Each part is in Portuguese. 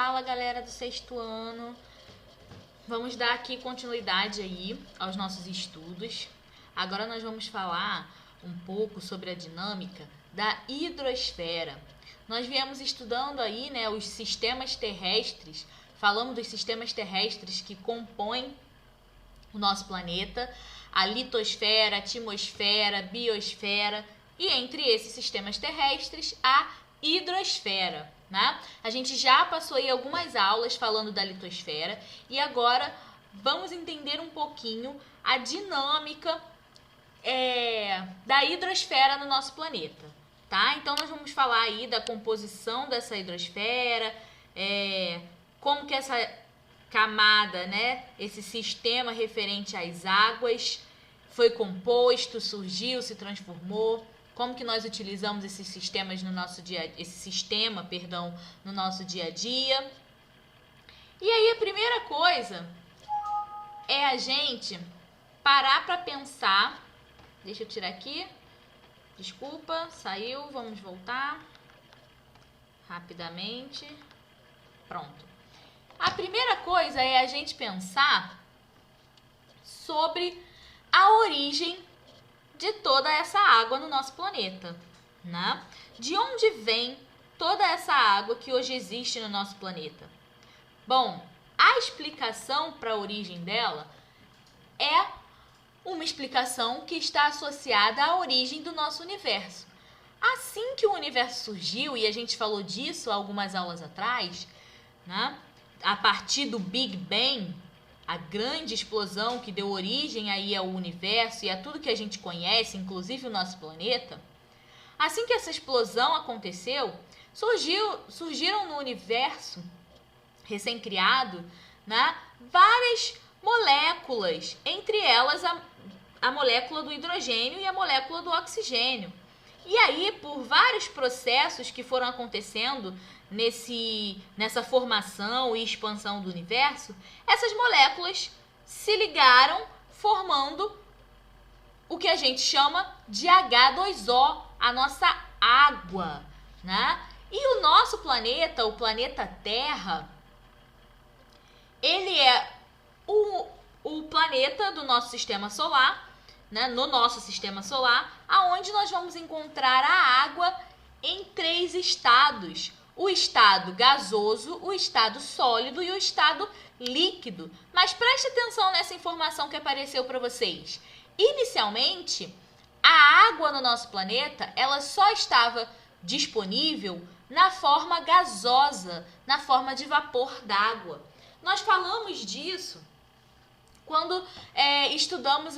Fala, galera do sexto ano. Vamos dar aqui continuidade aí aos nossos estudos. Agora nós vamos falar um pouco sobre a dinâmica da hidrosfera. Nós viemos estudando aí, né, os sistemas terrestres. Falamos dos sistemas terrestres que compõem o nosso planeta, a litosfera, a atmosfera, a biosfera e entre esses sistemas terrestres a hidrosfera, né? A gente já passou aí algumas aulas falando da litosfera e agora vamos entender um pouquinho a dinâmica da hidrosfera no nosso planeta, tá? Então nós vamos falar aí da composição dessa hidrosfera, como que essa camada, né, esse sistema referente às águas foi composto, surgiu, se transformou, como que nós utilizamos esses sistemas no nosso no nosso dia a dia. E aí a primeira coisa é a gente parar para pensar. Deixa eu tirar aqui. Desculpa, saiu, vamos voltar rapidamente. Pronto. A primeira coisa é a gente pensar sobre a origem de toda essa água no nosso planeta, né? De onde vem toda essa água que hoje existe no nosso planeta? Bom, a explicação para a origem dela é uma explicação que está associada à origem do nosso universo. Assim que o universo surgiu, e a gente falou disso algumas aulas atrás, né? A partir do Big Bang, a grande explosão que deu origem aí ao universo e a tudo que a gente conhece, inclusive o nosso planeta, assim que essa explosão aconteceu, surgiram no universo recém-criado, né, várias moléculas, entre elas a molécula do hidrogênio e a molécula do oxigênio. E aí, por vários processos que foram acontecendo nessa formação e expansão do universo, essas moléculas se ligaram formando o que a gente chama de H2O, a nossa água, né? E o nosso planeta, o planeta Terra, ele é o planeta do nosso sistema solar, né? No nosso sistema solar, aonde nós vamos encontrar a água em 3 estados: o estado gasoso, o estado sólido e o estado líquido. Mas preste atenção nessa informação que apareceu para vocês. Inicialmente, a água no nosso planeta, ela só estava disponível na forma gasosa, na forma de vapor d'água. Nós falamos disso quando estudamos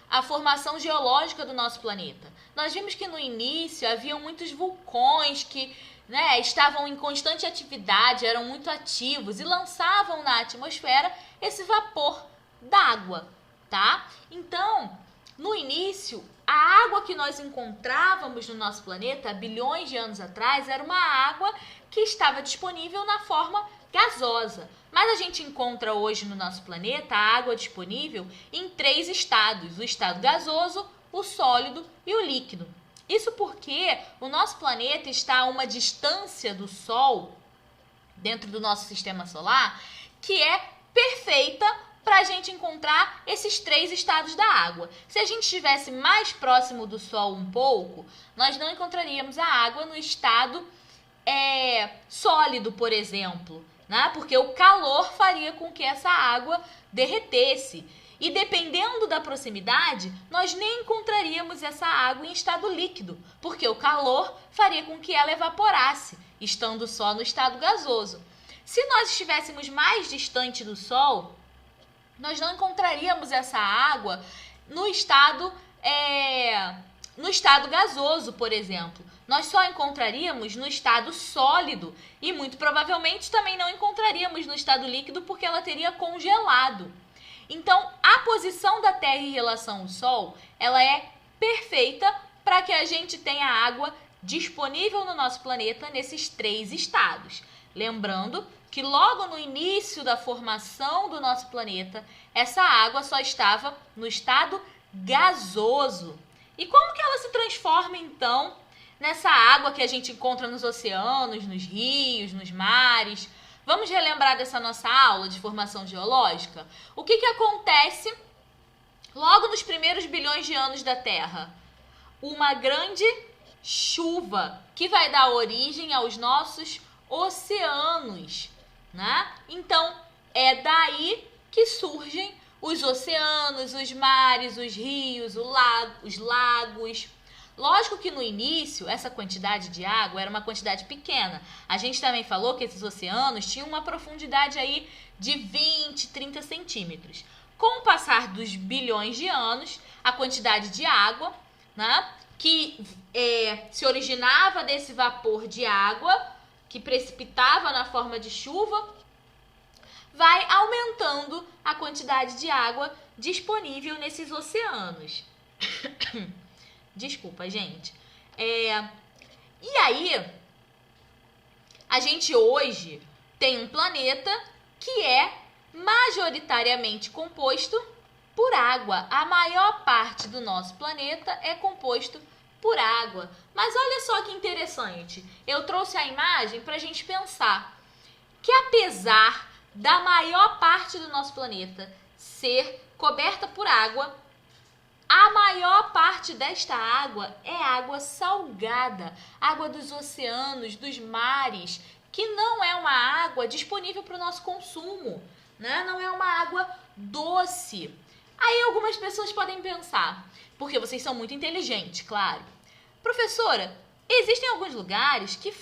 a formação geológica do nosso planeta. Nós vimos que no início havia muitos vulcões que, né, estavam em constante atividade, eram muito ativos e lançavam na atmosfera esse vapor d'água, tá? Então, no início, a água que nós encontrávamos no nosso planeta há bilhões de anos atrás era uma água que estava disponível na forma gasosa. Mas a gente encontra hoje no nosso planeta a água disponível em 3 estados: o estado gasoso, o sólido e o líquido. Isso porque o nosso planeta está a uma distância do Sol, dentro do nosso sistema solar, que é perfeita para a gente encontrar esses 3 estados da água. Se a gente estivesse mais próximo do Sol um pouco, nós não encontraríamos a água no estado sólido, por exemplo, né? Porque o calor faria com que essa água derretesse. E dependendo da proximidade, nós nem encontraríamos essa água em estado líquido, porque o calor faria com que ela evaporasse, estando só no estado gasoso. Se nós estivéssemos mais distante do Sol, nós não encontraríamos essa água no estado gasoso, por exemplo. Nós só encontraríamos no estado sólido e muito provavelmente também não encontraríamos no estado líquido porque ela teria congelado. Então, a posição da Terra em relação ao Sol, ela é perfeita para que a gente tenha água disponível no nosso planeta nesses 3 estados. Lembrando que logo no início da formação do nosso planeta, essa água só estava no estado gasoso. E como que ela se transforma, então, nessa água que a gente encontra nos oceanos, nos rios, nos mares? Vamos relembrar dessa nossa aula de formação geológica? O que acontece logo nos primeiros bilhões de anos da Terra? Uma grande chuva que vai dar origem aos nossos oceanos, né? Então, é daí que surgem os oceanos, os mares, os rios, os lagos. Lógico que no início, essa quantidade de água era uma quantidade pequena. A gente também falou que esses oceanos tinham uma profundidade aí de 20, 30 centímetros. Com o passar dos bilhões de anos, a quantidade de água, né, que se originava desse vapor de água, que precipitava na forma de chuva, vai aumentando a quantidade de água disponível nesses oceanos. Desculpa, gente. E aí, a gente hoje tem um planeta que é majoritariamente composto por água. A maior parte do nosso planeta é composto por água. Mas olha só que interessante. Eu trouxe a imagem para a gente pensar que apesar da maior parte do nosso planeta ser coberta por água, a maior parte desta água é água salgada, água dos oceanos, dos mares, que não é uma água disponível para o nosso consumo, né? Não é uma água doce. Aí algumas pessoas podem pensar, porque vocês são muito inteligentes, claro. Professora, existem alguns lugares que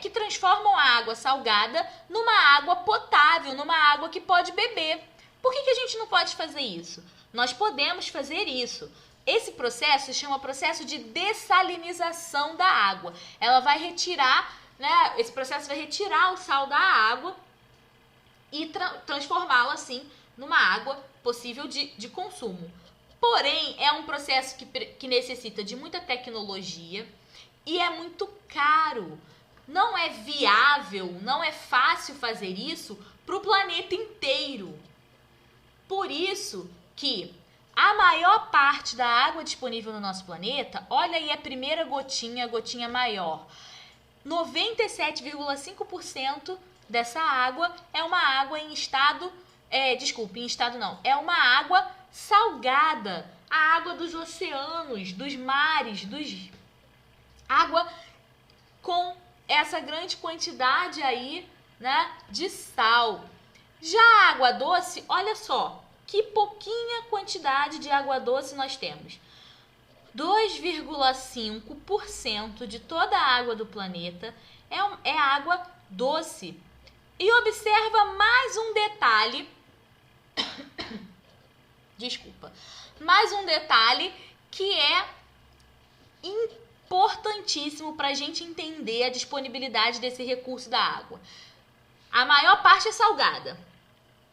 que transformam a água salgada numa água potável, numa água que pode beber. Por que a gente não pode fazer isso? Nós podemos fazer isso. Esse processo se chama processo de dessalinização da água. Ela vai retirar, né? Esse processo vai retirar o sal da água e transformá-la assim numa água possível de consumo. Porém, é um processo que necessita de muita tecnologia e é muito caro. Não é viável, não é fácil fazer isso para o planeta inteiro. Por isso que a maior parte da água disponível no nosso planeta, olha aí a primeira gotinha, a gotinha maior. 97,5% dessa água é uma água em estado, é uma água salgada. A água dos oceanos, dos mares, água com essa grande quantidade aí, né, de sal. Já a água doce, olha só, que pouquinha quantidade de água doce nós temos. 2,5% de toda a água do planeta é água doce. E observa mais um detalhe. Desculpa. Mais um detalhe que é importantíssimo para a gente entender a disponibilidade desse recurso da água. A maior parte é salgada.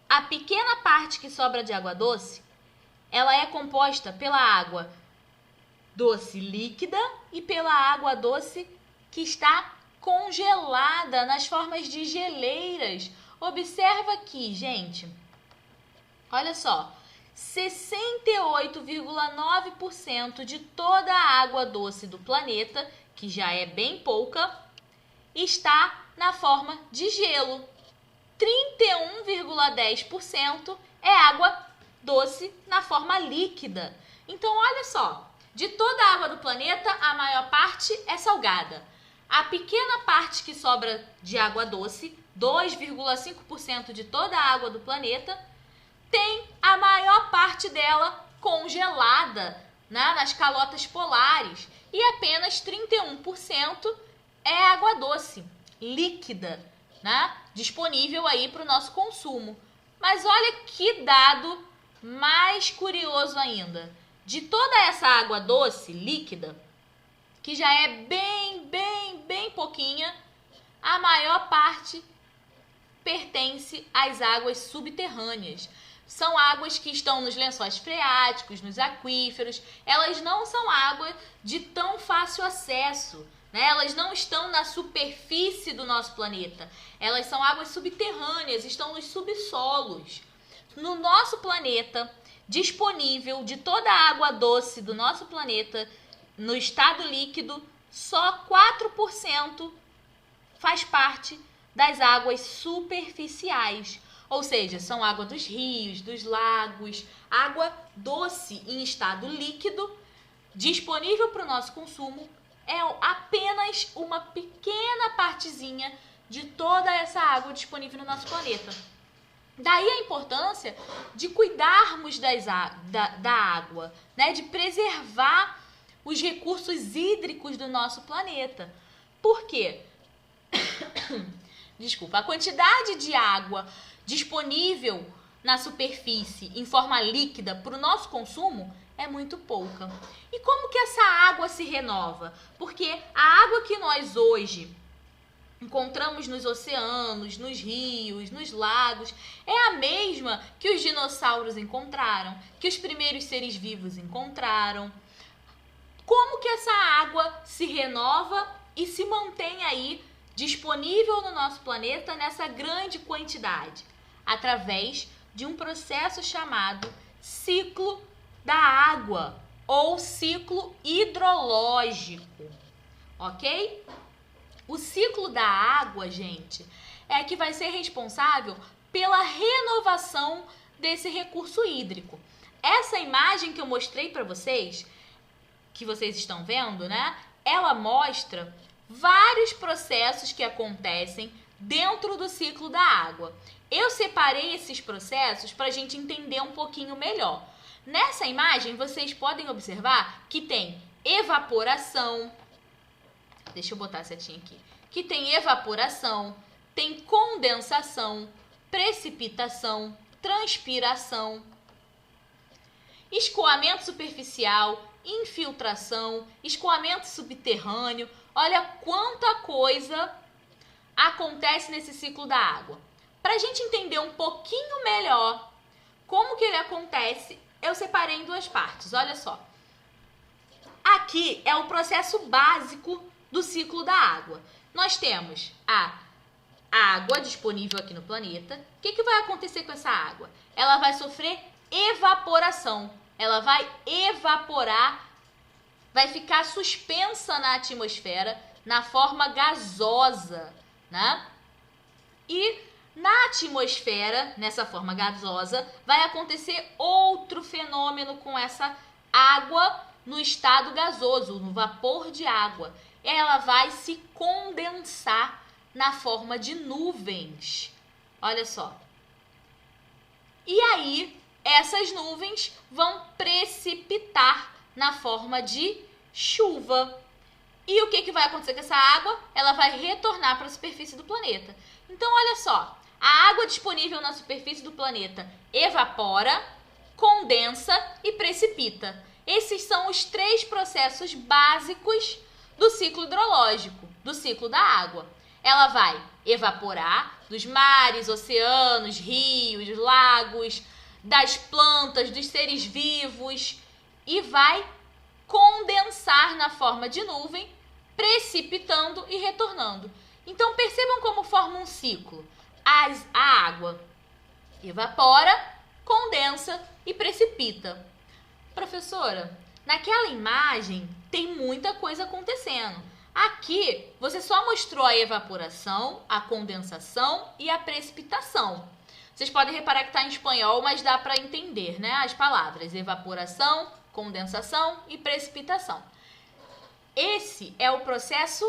A pequena parte que sobra de água doce, ela é composta pela água doce líquida e pela água doce que está congelada nas formas de geleiras. Observa aqui, gente. Olha só. 68,9% de toda a água doce do planeta, que já é bem pouca, está na forma de gelo. 31,10% é água doce na forma líquida. Então, olha só, de toda a água do planeta, a maior parte é salgada. A pequena parte que sobra de água doce, 2,5% de toda a água do planeta, tem a maior parte dela congelada, né, nas calotas polares. E apenas 31% é água doce, líquida, né, disponível aí para o nosso consumo. Mas olha que dado mais curioso ainda. De toda essa água doce, líquida, que já é bem pouquinha, a maior parte pertence às águas subterrâneas. São águas que estão nos lençóis freáticos, nos aquíferos. Elas não são águas de tão fácil acesso, né? Elas não estão na superfície do nosso planeta. Elas são águas subterrâneas, estão nos subsolos. No nosso planeta, disponível de toda a água doce do nosso planeta, no estado líquido, só 4% faz parte das águas superficiais. Ou seja, são água dos rios, dos lagos, água doce em estado líquido, disponível para o nosso consumo. É apenas uma pequena partezinha de toda essa água disponível no nosso planeta. Daí a importância de cuidarmos da água, né? De preservar os recursos hídricos do nosso planeta. Por quê? Desculpa, a quantidade de água disponível na superfície em forma líquida para o nosso consumo é muito pouca. E como que essa água se renova? Porque a água que nós hoje encontramos nos oceanos, nos rios, nos lagos, é a mesma que os dinossauros encontraram, que os primeiros seres vivos encontraram. Como que essa água se renova e se mantém aí disponível no nosso planeta nessa grande quantidade? Através de um processo chamado ciclo da água ou ciclo hidrológico, ok? O ciclo da água, gente, é que vai ser responsável pela renovação desse recurso hídrico. Essa imagem que eu mostrei para vocês, que vocês estão vendo, né? Ela mostra vários processos que acontecem dentro do ciclo da água. Eu separei esses processos para a gente entender um pouquinho melhor. Nessa imagem, vocês podem observar que tem evaporação. Deixa eu botar a setinha aqui. Que tem evaporação, tem condensação, precipitação, transpiração, escoamento superficial, infiltração, escoamento subterrâneo. Olha quanta coisa acontece nesse ciclo da água. Para a gente entender um pouquinho melhor como que ele acontece, eu separei em duas partes. Olha só. Aqui é o processo básico do ciclo da água. Nós temos a água disponível aqui no planeta. O que vai acontecer com essa água? Ela vai sofrer evaporação. Ela vai evaporar, vai ficar suspensa na atmosfera na forma gasosa, né? E na atmosfera, nessa forma gasosa, vai acontecer outro fenômeno com essa água no estado gasoso, no vapor de água. Ela vai se condensar na forma de nuvens. Olha só. E aí, essas nuvens vão precipitar na forma de chuva. E o que vai acontecer com essa água? Ela vai retornar para a superfície do planeta. Então, olha só. A água disponível na superfície do planeta evapora, condensa e precipita. Esses são os três processos básicos do ciclo hidrológico, do ciclo da água. Ela vai evaporar dos mares, oceanos, rios, lagos, das plantas, dos seres vivos e vai condensar na forma de nuvem, precipitando e retornando. Então, percebam como forma um ciclo. A água evapora, condensa e precipita. Professora, naquela imagem tem muita coisa acontecendo. Aqui você só mostrou a evaporação, a condensação e a precipitação. Vocês podem reparar que está em espanhol, mas dá para entender, né? As palavras evaporação, condensação e precipitação. Esse é o processo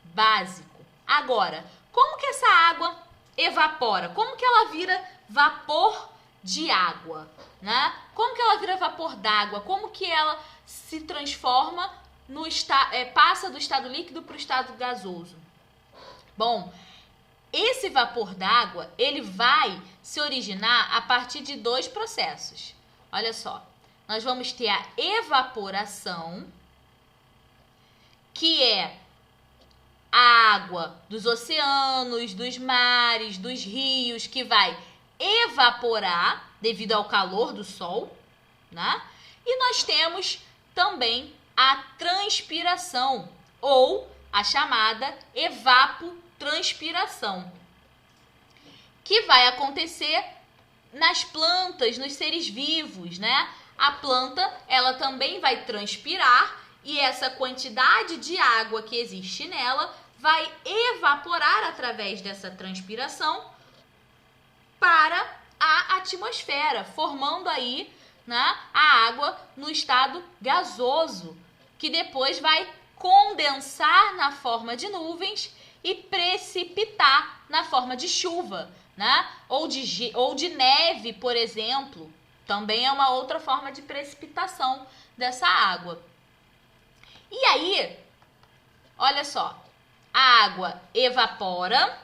básico. Agora, como que essa água evapora? Como que ela vira vapor de água, né? Como que ela vira vapor d'água? Como que ela se transforma passa do estado líquido para o estado gasoso? Bom, esse vapor d'água, ele vai se originar a partir de dois processos. Olha só, nós vamos ter a evaporação, que é a água dos oceanos, dos mares, dos rios, que vai evaporar devido ao calor do sol, né? E nós temos também a transpiração, ou a chamada evapotranspiração, que vai acontecer nas plantas, nos seres vivos, né? A planta, ela também vai transpirar e essa quantidade de água que existe nela vai evaporar através dessa transpiração para a atmosfera, formando aí, né, a água no estado gasoso, que depois vai condensar na forma de nuvens e precipitar na forma de chuva, né? Ou de neve, por exemplo. Também é uma outra forma de precipitação dessa água. E aí, olha só, a água evapora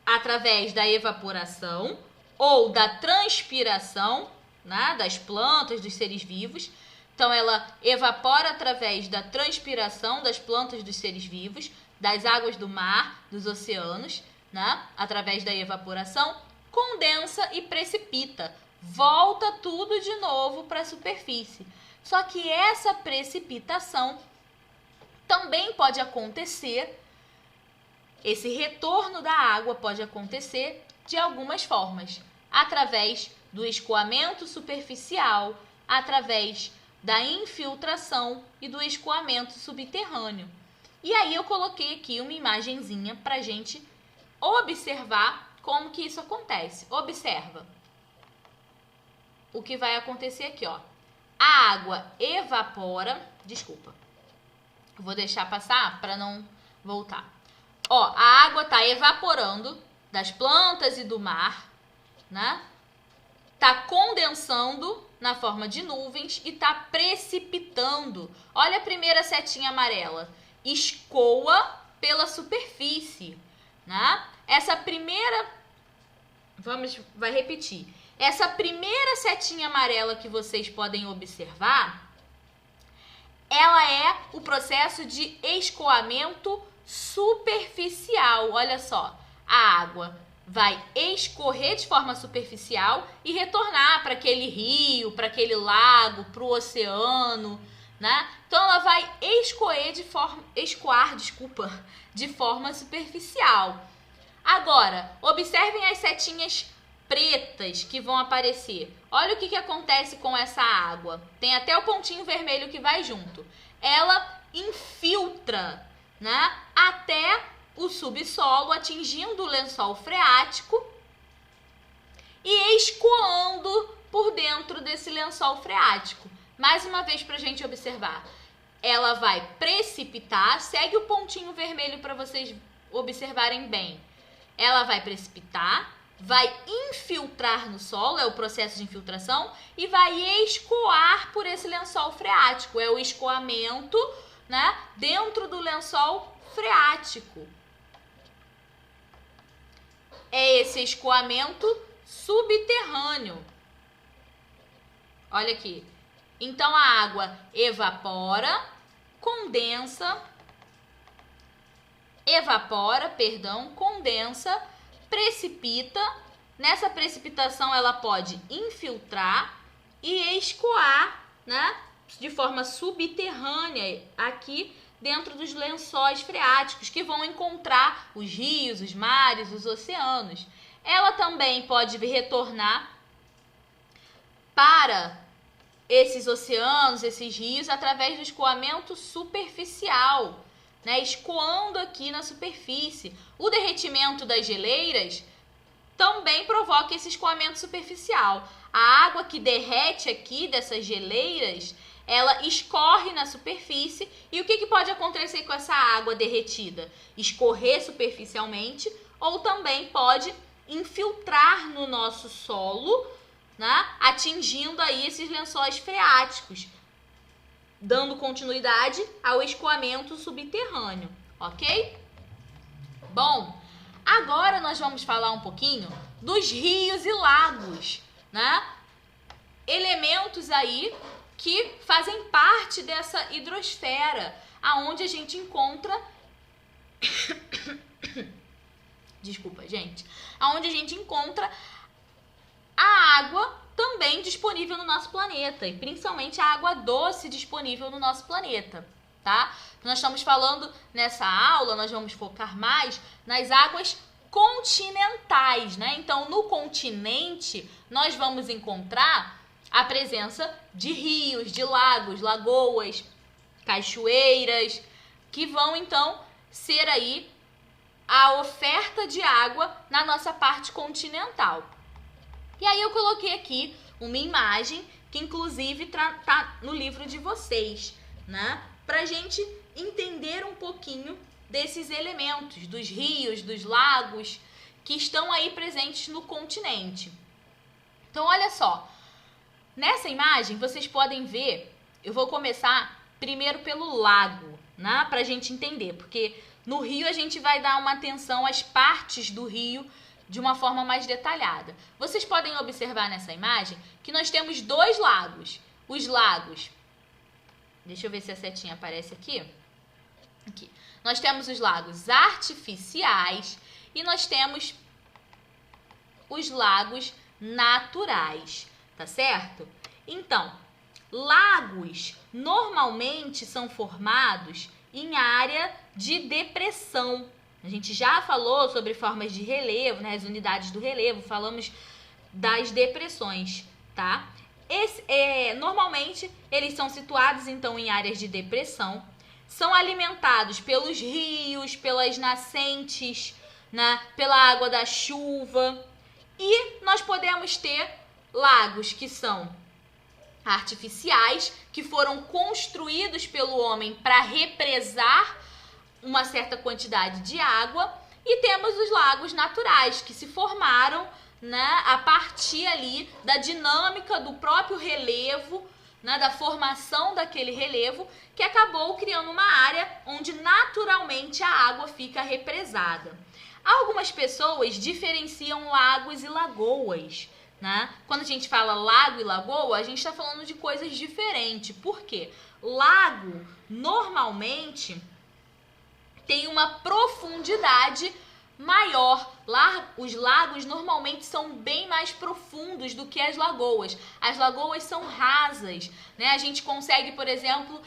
através da evaporação ou da transpiração, né, das plantas, dos seres vivos. Então, ela evapora através da transpiração das plantas, dos seres vivos, das águas do mar, dos oceanos, né, através da evaporação, condensa e precipita. Volta tudo de novo para a superfície. Só que essa precipitação também pode acontecer, esse retorno da água pode acontecer de algumas formas. Através do escoamento superficial, através da infiltração e do escoamento subterrâneo. E aí eu coloquei aqui uma imagenzinha para a gente observar como que isso acontece. Observa o que vai acontecer aqui, ó. A água evapora, desculpa, vou deixar passar para não voltar. Ó, a água está evaporando das plantas e do mar, né? Está condensando na forma de nuvens e está precipitando. Olha a primeira setinha amarela. Escoa pela superfície, né? Essa primeira, vai repetir. Essa primeira setinha amarela que vocês podem observar, ela é o processo de escoamento superficial. Olha só, a água vai escorrer de forma superficial e retornar para aquele rio, para aquele lago, para o oceano, né? Então ela vai escoar de forma superficial. Agora, observem as setinhas pretas que vão aparecer. Olha o que acontece com essa água. Tem até o pontinho vermelho que vai junto. Ela infiltra, né, até o subsolo, atingindo o lençol freático e escoando por dentro desse lençol freático. Mais uma vez para a gente observar. Ela vai precipitar, segue o pontinho vermelho para vocês observarem bem. Ela vai precipitar, vai infiltrar no solo, é o processo de infiltração, e vai escoar por esse lençol freático, é o escoamento, né, dentro do lençol freático. É esse escoamento subterrâneo. Olha aqui. Então a água evapora, condensa, precipita. Nessa precipitação ela pode infiltrar e escoar, né, de forma subterrânea aqui dentro dos lençóis freáticos que vão encontrar os rios, os mares, os oceanos. Ela também pode retornar para esses oceanos, esses rios, através do escoamento superficial, né, escoando aqui na superfície. O derretimento das geleiras também provoca esse escoamento superficial. A água que derrete aqui dessas geleiras, ela escorre na superfície. E o que pode acontecer com essa água derretida? Escorrer superficialmente ou também pode infiltrar no nosso solo, né, atingindo aí esses lençóis freáticos, dando continuidade ao escoamento subterrâneo, ok? Bom, agora nós vamos falar um pouquinho dos rios e lagos, né? Elementos aí que fazem parte dessa hidrosfera, aonde a gente encontra desculpa, gente, aonde a gente encontra a água também disponível no nosso planeta, e principalmente a água doce disponível no nosso planeta, tá? Nós estamos falando nessa aula, nós vamos focar mais nas águas continentais, né? Então, no continente, nós vamos encontrar a presença de rios, de lagos, lagoas, cachoeiras, que vão, então, ser aí a oferta de água na nossa parte continental. E aí eu coloquei aqui uma imagem que inclusive tá no livro de vocês, né? Pra gente entender um pouquinho desses elementos, dos rios, dos lagos que estão aí presentes no continente. Então, olha só, nessa imagem vocês podem ver, eu vou começar primeiro pelo lago, né? Pra gente entender, porque no rio a gente vai dar uma atenção às partes do rio de uma forma mais detalhada. Vocês podem observar nessa imagem que nós temos dois lagos. Os lagos, deixa eu ver se a setinha aparece aqui. Aqui. Nós temos os lagos artificiais e nós temos os lagos naturais, tá certo? Então, lagos normalmente são formados em área de depressão. A gente já falou sobre formas de relevo, né, as unidades do relevo, falamos das depressões, tá? Normalmente, eles são situados, então, em áreas de depressão, são alimentados pelos rios, pelas nascentes, né, pela água da chuva, e nós podemos ter lagos que são artificiais, que foram construídos pelo homem para represar uma certa quantidade de água, e temos os lagos naturais, que se formaram, né, a partir ali da dinâmica do próprio relevo, né, da formação daquele relevo, que acabou criando uma área onde naturalmente a água fica represada. Algumas pessoas diferenciam lagos e lagoas, né? Quando a gente fala lago e lagoa, a gente está falando de coisas diferentes. Por quê? Lago, normalmente, tem uma profundidade maior. Os lagos normalmente são bem mais profundos do que as lagoas. As lagoas são rasas, né? A gente consegue, por exemplo,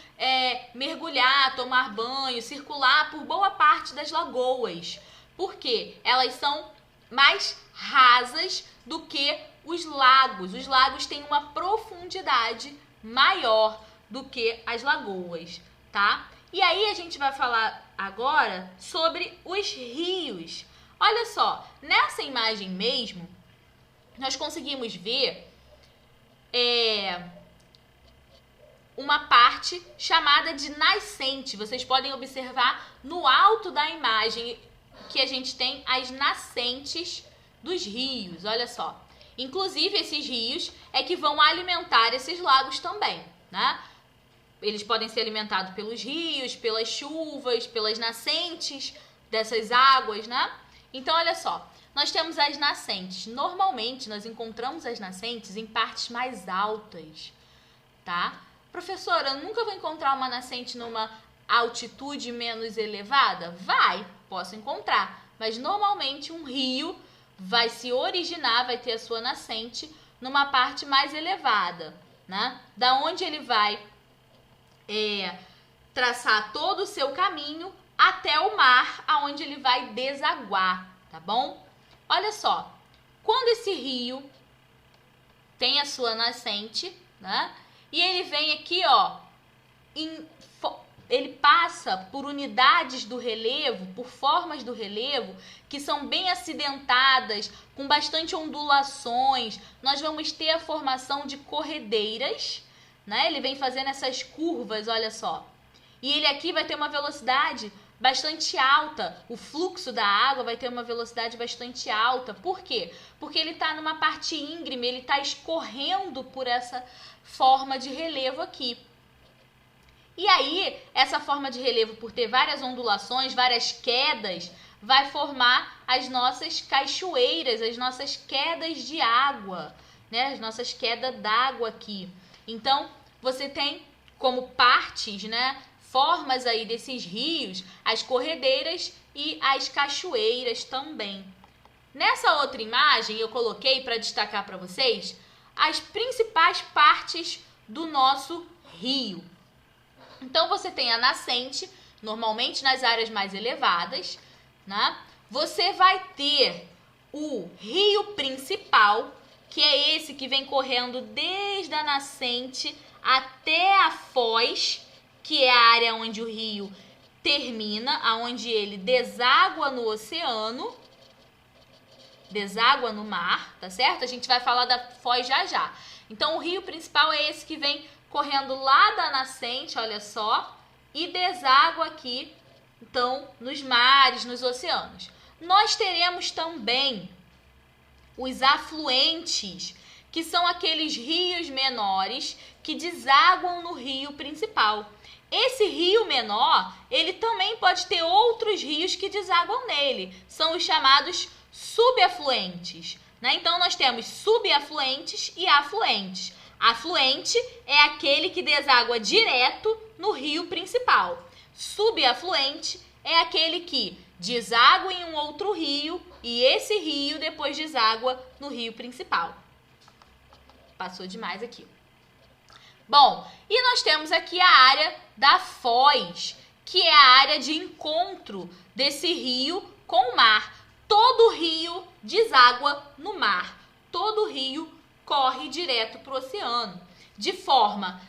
mergulhar, tomar banho, circular por boa parte das lagoas. Por quê? Elas são mais rasas do que os lagos. Os lagos têm uma profundidade maior do que as lagoas, tá? E aí a gente vai falar agora sobre os rios. Olha só, nessa imagem mesmo, nós conseguimos ver uma parte chamada de nascente. Vocês podem observar no alto da imagem que a gente tem as nascentes dos rios, olha só. Inclusive, esses rios é que vão alimentar esses lagos também, né? Eles podem ser alimentados pelos rios, pelas chuvas, pelas nascentes dessas águas, né? Então, olha só, nós temos as nascentes. Normalmente, nós encontramos as nascentes em partes mais altas, tá? Professora, eu nunca vou encontrar uma nascente numa altitude menos elevada? Vai, posso encontrar. Mas, normalmente, um rio vai se originar, vai ter a sua nascente numa parte mais elevada, né? Da onde ele vai traçar todo o seu caminho até o mar, aonde ele vai desaguar, tá bom? Olha só, quando esse rio tem a sua nascente, né? E ele vem aqui, ó, ele passa por unidades do relevo, por formas do relevo que são bem acidentadas, com bastante ondulações. Nós vamos ter a formação de corredeiras, né? Ele vem fazendo essas curvas, olha só. E ele aqui vai ter uma velocidade bastante alta. O fluxo da água vai ter uma velocidade bastante alta. Por quê? Porque ele está numa parte íngreme, ele está escorrendo por essa forma de relevo aqui. E aí, essa forma de relevo, por ter várias ondulações, várias quedas, vai formar as nossas cachoeiras, as nossas quedas de água, né? As nossas quedas d'água aqui. Então, você tem como partes, né, formas aí desses rios, as corredeiras e as cachoeiras também. Nessa outra imagem, eu coloquei para destacar para vocês as principais partes do nosso rio. Então, você tem a nascente, normalmente nas áreas mais elevadas, né? Você vai ter o rio principal, que é esse que vem correndo desde a nascente até a foz, que é a área onde o rio termina, aonde ele deságua no oceano, deságua no mar, tá certo? A gente vai falar da foz já já. Então, o rio principal é esse que vem correndo lá da nascente, olha só, e deságua aqui, então, nos mares, nos oceanos. Nós teremos também os afluentes, que são aqueles rios menores que desaguam no rio principal. Esse rio menor, ele também pode ter outros rios que desaguam nele. São os chamados subafluentes, né? Então, nós temos subafluentes e afluentes. Afluente é aquele que deságua direto no rio principal. Subafluente é aquele que deságua em um outro rio e esse rio depois deságua no rio principal. Passou demais aqui. Bom, e nós temos aqui a área da foz, que é a área de encontro desse rio com o mar. Todo rio deságua no mar. Todo rio corre direto para o oceano, de forma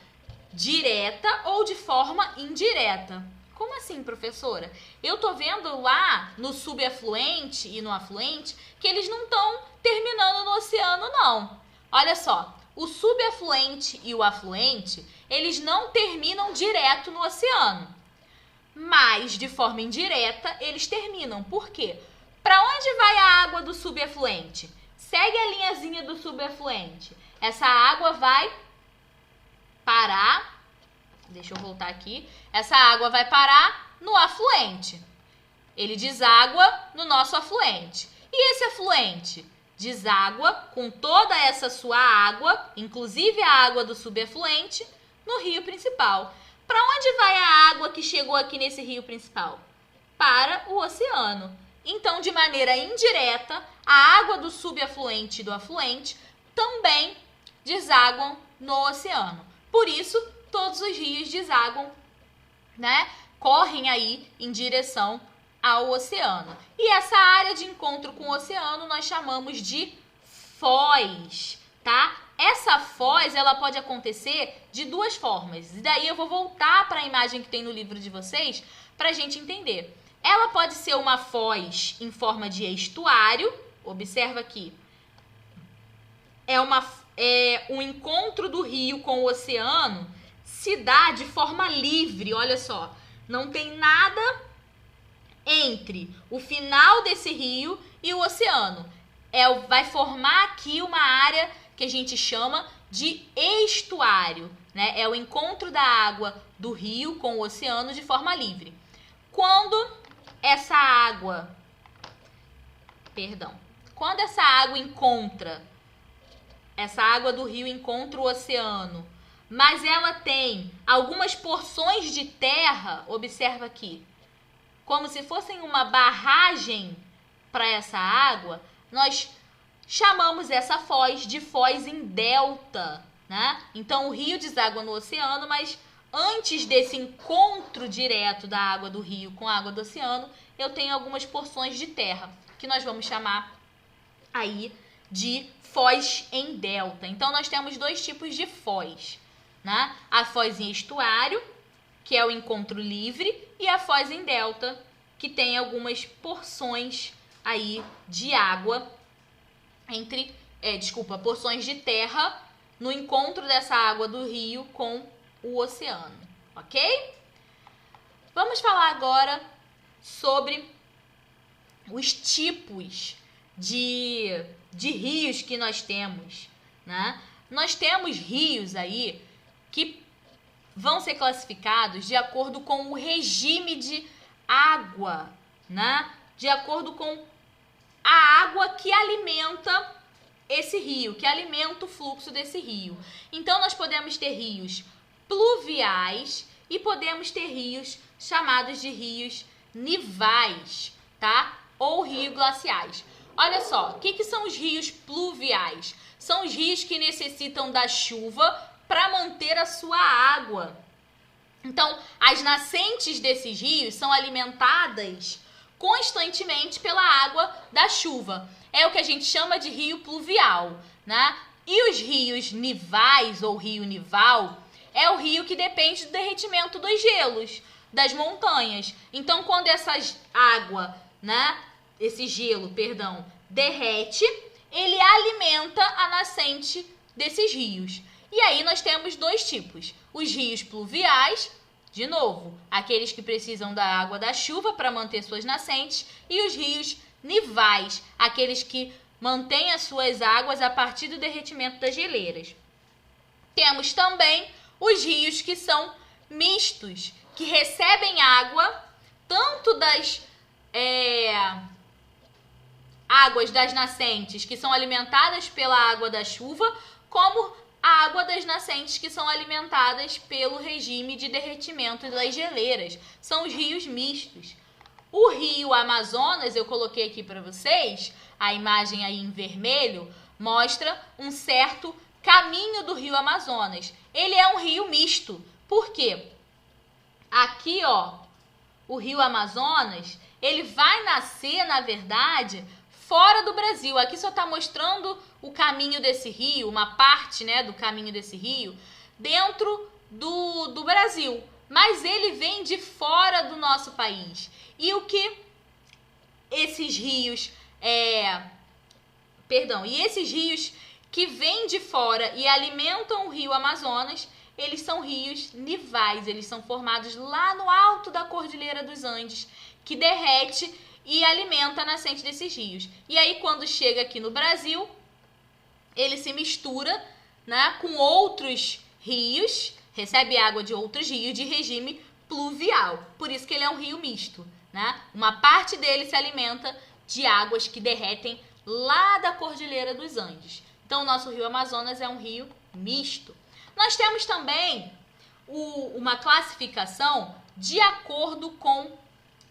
direta ou de forma indireta. Como assim, professora? Eu tô vendo lá no subafluente e no afluente que eles não estão terminando no oceano, não. Olha só, o subafluente e o afluente, eles não terminam direto no oceano, mas de forma indireta eles terminam. Por quê? Para onde vai a água do subafluente? Segue a linhazinha do subafluente. Essa água vai parar. Deixa eu voltar aqui. Essa água vai parar no afluente. Ele deságua no nosso afluente. E esse afluente deságua com toda essa sua água, inclusive a água do subafluente, no rio principal. Para onde vai a água que chegou aqui nesse rio principal? Para o oceano. Então, de maneira indireta, a água do subafluente e do afluente também desaguam no oceano. Por isso, todos os rios desaguam, né? Correm aí em direção ao oceano. E essa área de encontro com o oceano nós chamamos de foz, tá? Essa foz, ela pode acontecer de duas formas. E daí eu vou voltar para a imagem que tem no livro de vocês para a gente entender. Ela pode ser uma foz em forma de estuário. Observa aqui. Um encontro do rio com o oceano se dá de forma livre, olha só. Não tem nada entre o final desse rio e o oceano. Vai formar aqui uma área que a gente chama de estuário, né? É o encontro da água do rio com o oceano de forma livre. Quando essa água essa água do rio encontra o oceano, mas ela tem algumas porções de terra, observa aqui, como se fossem uma barragem para essa água, nós chamamos essa foz de foz em delta, né? Então, o rio deságua no oceano, mas antes desse encontro direto da água do rio com a água do oceano, eu tenho algumas porções de terra, que nós vamos chamar aí de foz em delta. Então, nós temos dois tipos de foz, né? A foz em estuário, que é o encontro livre, e a foz em delta, que tem algumas porções aí de água porções de terra no encontro dessa água do rio com o oceano, ok? Vamos falar agora sobre os tipos de rios que nós temos, né? Nós temos rios aí que vão ser classificados de acordo com o regime de água, né? De acordo com a água que alimenta esse rio, que alimenta o fluxo desse rio. Então, nós podemos ter rios pluviais e podemos ter rios chamados de rios nivais, tá? Ou rios glaciais. Olha só, o que são os rios pluviais? São os rios que necessitam da chuva para manter a sua água. Então, as nascentes desses rios são alimentadas constantemente pela água da chuva. É o que a gente chama de rio pluvial, né? E os rios nivais ou rio nival é o rio que depende do derretimento dos gelos. das montanhas. Então, quando essa água, né, esse gelo, perdão, derrete, ele alimenta a nascente desses rios. E aí nós temos dois tipos: os rios pluviais, de novo, aqueles que precisam da água da chuva para manter suas nascentes, e os rios nivais, aqueles que mantêm as suas águas a partir do derretimento das geleiras. Temos também os rios que são mistos, que recebem água tanto das águas das nascentes, que são alimentadas pela água da chuva, como a água das nascentes, que são alimentadas pelo regime de derretimento das geleiras. São os rios mistos. O rio Amazonas, eu coloquei aqui para vocês, a imagem aí em vermelho, mostra um certo caminho do rio Amazonas. Ele é um rio misto. Por quê? Aqui, ó, o rio Amazonas, ele vai nascer, na verdade, fora do Brasil. Aqui só está mostrando o caminho desse rio, uma parte, né, do caminho desse rio, dentro do Brasil. Mas ele vem de fora do nosso país. E o que esses rios... E esses rios que vêm de fora e alimentam o rio Amazonas, eles são rios nivais. Eles são formados lá no alto da Cordilheira dos Andes, que derrete e alimenta a nascente desses rios. E aí, quando chega aqui no Brasil, ele se mistura, né, com outros rios, recebe água de outros rios de regime pluvial. Por isso que ele é um rio misto, né? Uma parte dele se alimenta de águas que derretem lá da Cordilheira dos Andes. Então, o nosso rio Amazonas é um rio misto. Nós temos também uma classificação de acordo com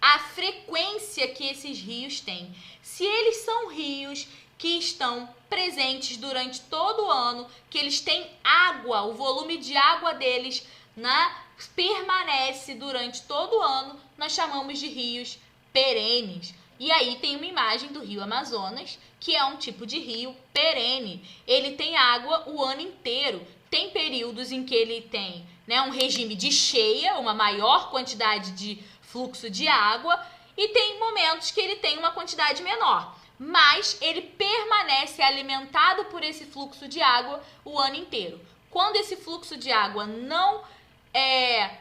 a frequência que esses rios têm. Se eles são rios que estão presentes durante todo o ano, que eles têm água, o volume de água deles, né, permanece durante todo o ano, nós chamamos de rios perenes. E aí tem uma imagem do rio Amazonas, que é um tipo de rio perene. Ele tem água o ano inteiro. Tem períodos em que ele tem, né, um regime de cheia, uma maior quantidade de fluxo de água, e tem momentos que ele tem uma quantidade menor, mas ele permanece alimentado por esse fluxo de água o ano inteiro. Quando esse fluxo de água não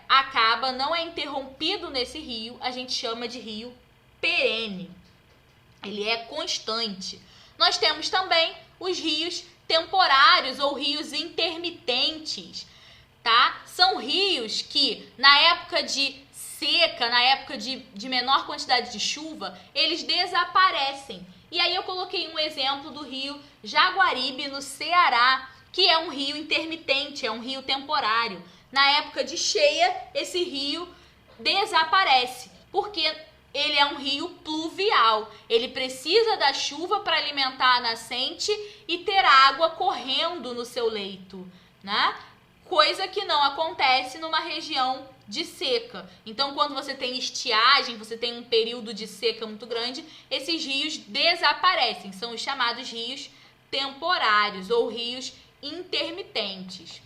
acaba, não é interrompido nesse rio, a gente chama de rio perene. Ele é constante. Nós temos também os rios temporários ou rios intermitentes, tá? São rios que na época de seca, na época de menor quantidade de chuva, eles desaparecem. E aí eu coloquei um exemplo do rio Jaguaribe, no Ceará, que é um rio intermitente, é um rio temporário. Na época de cheia, esse rio desaparece, porque ele é um rio pluvial. Ele precisa da chuva para alimentar a nascente e ter água correndo no seu leito, né? Coisa que não acontece numa região de seca. Então, quando você tem estiagem, você tem um período de seca muito grande, esses rios desaparecem. São os chamados rios temporários ou rios intermitentes.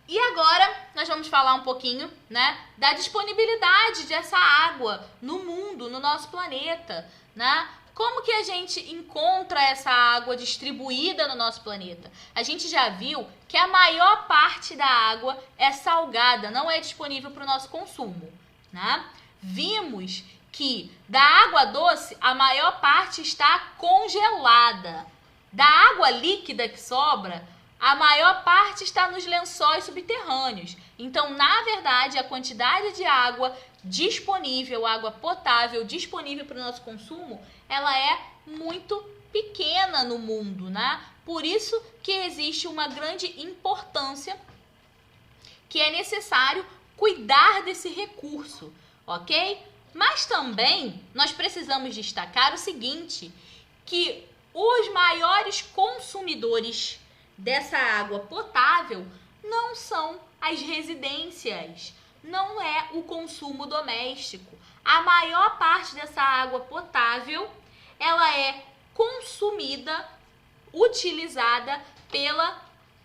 E agora nós vamos falar um pouquinho, né, da disponibilidade dessa água no mundo, no nosso planeta, né? Como que a gente encontra essa água distribuída no nosso planeta? A gente já viu que a maior parte da água é salgada, não é disponível para o nosso consumo, né? Vimos que da água doce, a maior parte está congelada. Da água líquida que sobra, a maior parte está nos lençóis subterrâneos. Então, na verdade, a quantidade de água disponível, água potável disponível para o nosso consumo, ela é muito pequena no mundo, né? Por isso que existe uma grande importância, que é necessário cuidar desse recurso, ok? Mas também nós precisamos destacar o seguinte, que os maiores consumidores dessa água potável não são as residências, não é o consumo doméstico. A maior parte dessa água potável, ela é consumida, utilizada pela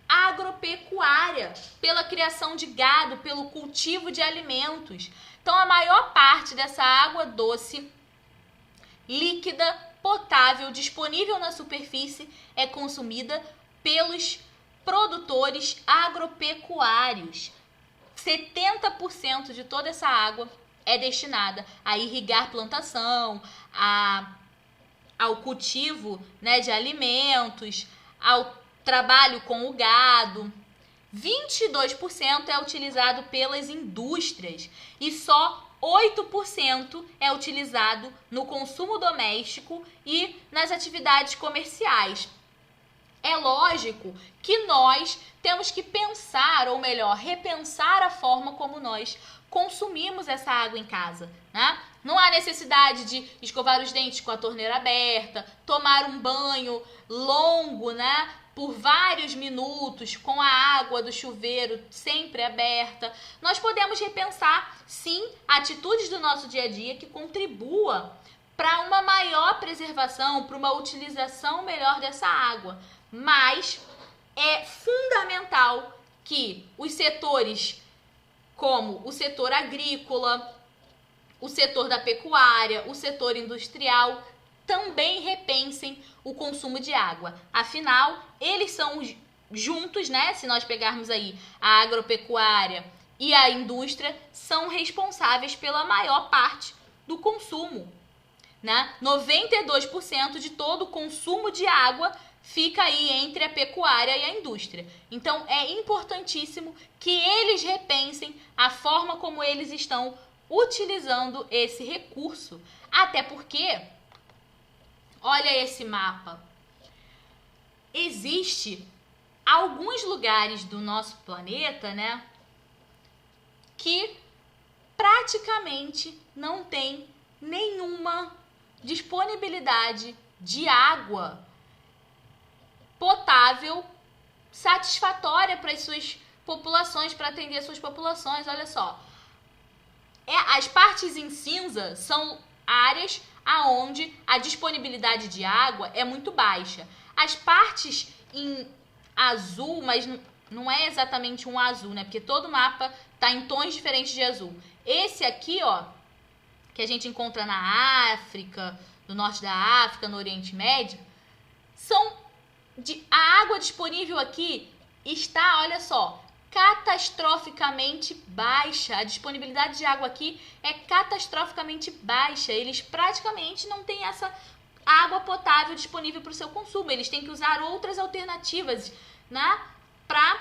agropecuária, pela criação de gado, pelo cultivo de alimentos. Então, a maior parte dessa água doce, líquida, potável, disponível na superfície, é consumida pelos produtores agropecuários. 70% de toda essa água é destinada a irrigar plantação, ao cultivo, né, de alimentos, ao trabalho com o gado. 22% é utilizado pelas indústrias e só 8% é utilizado no consumo doméstico e nas atividades comerciais. É lógico que nós temos que pensar, ou melhor, repensar a forma como nós consumimos essa água em casa, né? Não há necessidade de escovar os dentes com a torneira aberta, tomar um banho longo, né, por vários minutos com a água do chuveiro sempre aberta. Nós podemos repensar, sim, atitudes do nosso dia a dia que contribua para uma maior preservação, para uma utilização melhor dessa água. Mas é fundamental que os setores como o setor agrícola, o setor da pecuária, o setor industrial, também repensem o consumo de água. Afinal, eles são juntos, né? Se nós pegarmos aí a agropecuária e a indústria, são responsáveis pela maior parte do consumo, né? 92% de todo o consumo de água fica aí entre a pecuária e a indústria. Então, é importantíssimo que eles repensem a forma como eles estão utilizando esse recurso. Até porque, olha esse mapa, existe alguns lugares do nosso planeta, né, que praticamente não tem nenhuma disponibilidade de água potável satisfatória para as suas populações, para atender as suas populações. Olha só, as partes em cinza são áreas aonde a disponibilidade de água é muito baixa. As partes em azul, mas não é exatamente um azul, né? Porque todo mapa tá em tons diferentes de azul. Esse aqui, ó, que a gente encontra na África, no norte da África, no Oriente Médio, a água disponível aqui está, olha só, catastroficamente baixa. A disponibilidade de água aqui é catastroficamente baixa. Eles praticamente não têm essa água potável disponível para o seu consumo. Eles têm que usar outras alternativas, né, para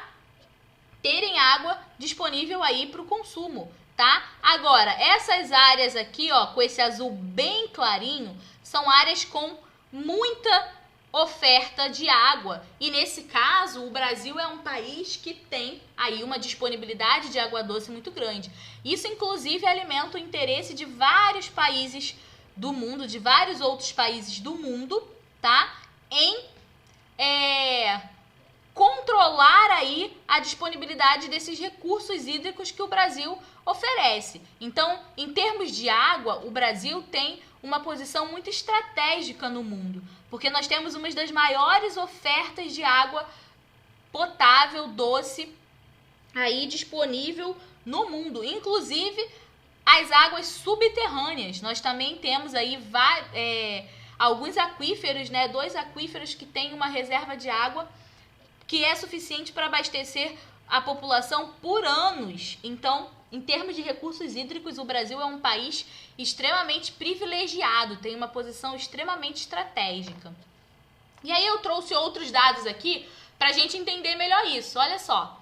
terem água disponível aí para o consumo, tá? Agora, essas áreas aqui, ó, com esse azul bem clarinho, são áreas com muita oferta de água, e nesse caso o Brasil é um país que tem aí uma disponibilidade de água doce muito grande. Isso inclusive alimenta o interesse de vários países do mundo, de vários outros países do mundo, tá? Em controlar aí a disponibilidade desses recursos hídricos que o Brasil oferece. Então, em termos de água, o Brasil tem uma posição muito estratégica no mundo, porque nós temos uma das maiores ofertas de água potável, doce, aí disponível no mundo, inclusive as águas subterrâneas. Nós também temos aí alguns aquíferos, né? 2 aquíferos que têm uma reserva de água que é suficiente para abastecer a população por anos. Então, em termos de recursos hídricos, o Brasil é um país extremamente privilegiado, tem uma posição extremamente estratégica. E aí eu trouxe outros dados aqui para a gente entender melhor isso. Olha só,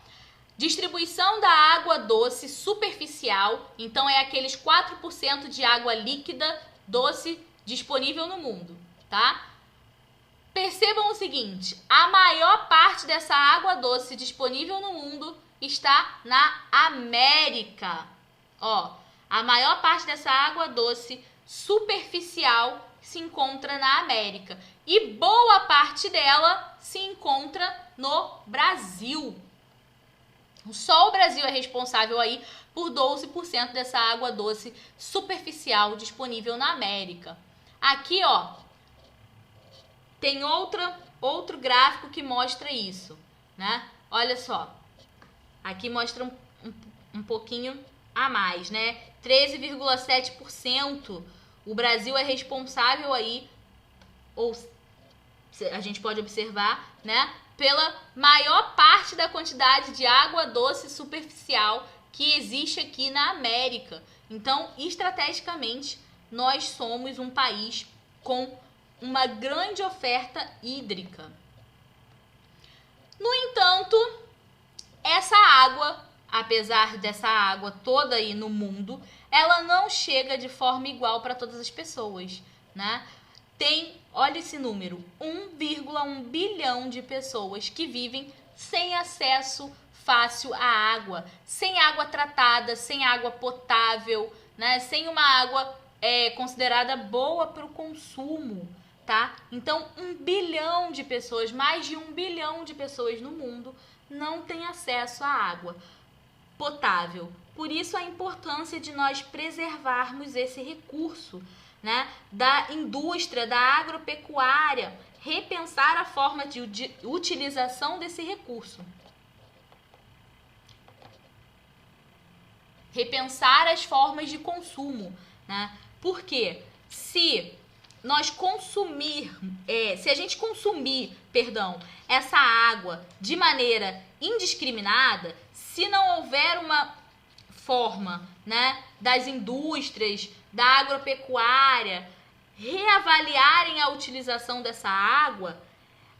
distribuição da água doce superficial, então é aqueles 4% de água líquida doce disponível no mundo, tá? Percebam o seguinte, a maior parte dessa água doce disponível no mundo está na América. Ó, a maior parte dessa água doce superficial se encontra na América. E boa parte dela se encontra no Brasil. Só o Brasil é responsável aí por 12% dessa água doce superficial disponível na América. Aqui, ó, tem outro gráfico que mostra isso, né? Olha só, aqui mostra um pouquinho a mais, né? 13,7%. O Brasil é responsável aí, ou a gente pode observar, né, pela maior parte da quantidade de água doce superficial que existe aqui na América. Então, estrategicamente, nós somos um país com uma grande oferta hídrica. No entanto, essa água, apesar dessa água toda aí no mundo, ela não chega de forma igual para todas as pessoas, né? Olha esse número, 1,1 bilhão de pessoas que vivem sem acesso fácil à água, sem água tratada, sem água potável, né? Sem uma água considerada boa para o consumo, tá? Então, 1 bilhão de pessoas, mais de 1 bilhão de pessoas no mundo não têm acesso à água potável. Por isso a importância de nós preservarmos esse recurso, né, da indústria, da agropecuária, repensar a forma de utilização desse recurso. Repensar as formas de consumo, né? Porque se a gente consumir, essa água de maneira indiscriminada, se não houver uma forma, né, das indústrias, da agropecuária reavaliarem a utilização dessa água,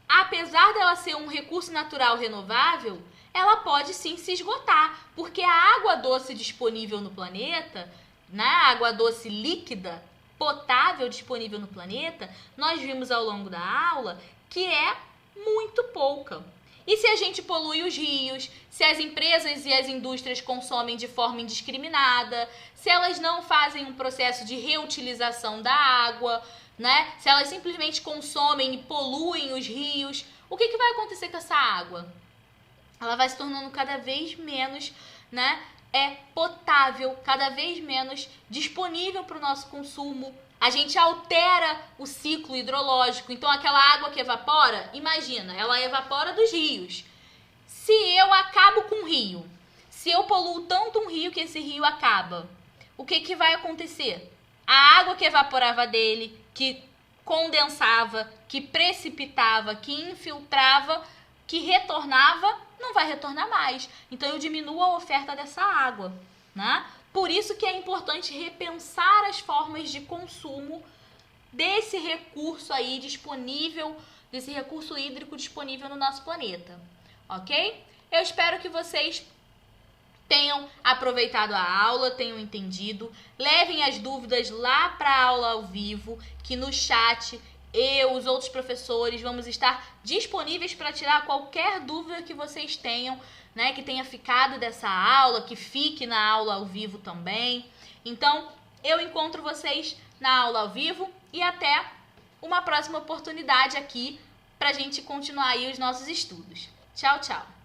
apesar dela ser um recurso natural renovável, ela pode sim se esgotar, porque a água doce disponível no planeta, né, a água doce líquida, potável disponível no planeta, nós vimos ao longo da aula que é muito pouca. E se a gente polui os rios, se as empresas e as indústrias consomem de forma indiscriminada, se elas não fazem um processo de reutilização da água, né? Se elas simplesmente consomem e poluem os rios, o que vai acontecer com essa água? Ela vai se tornando cada vez menos, né, potável, cada vez menos disponível para o nosso consumo. A gente altera o ciclo hidrológico. Então, aquela água que evapora, imagina, ela evapora dos rios. Se eu acabo com o rio, se eu poluo tanto um rio que esse rio acaba, o que vai acontecer? A água que evaporava dele, que condensava, que precipitava, que infiltrava, que retornava, não vai retornar mais. Então, eu diminuo a oferta dessa água, né? Por isso que é importante repensar as formas de consumo desse recurso aí disponível, desse recurso hídrico disponível no nosso planeta, ok? Eu espero que vocês tenham aproveitado a aula, tenham entendido. Levem as dúvidas lá para a aula ao vivo, que no chat eu, os outros professores, vamos estar disponíveis para tirar qualquer dúvida que vocês tenham, né, que tenha ficado dessa aula, que fique na aula ao vivo também. Então, eu encontro vocês na aula ao vivo e até uma próxima oportunidade aqui para a gente continuar aí os nossos estudos. Tchau, tchau!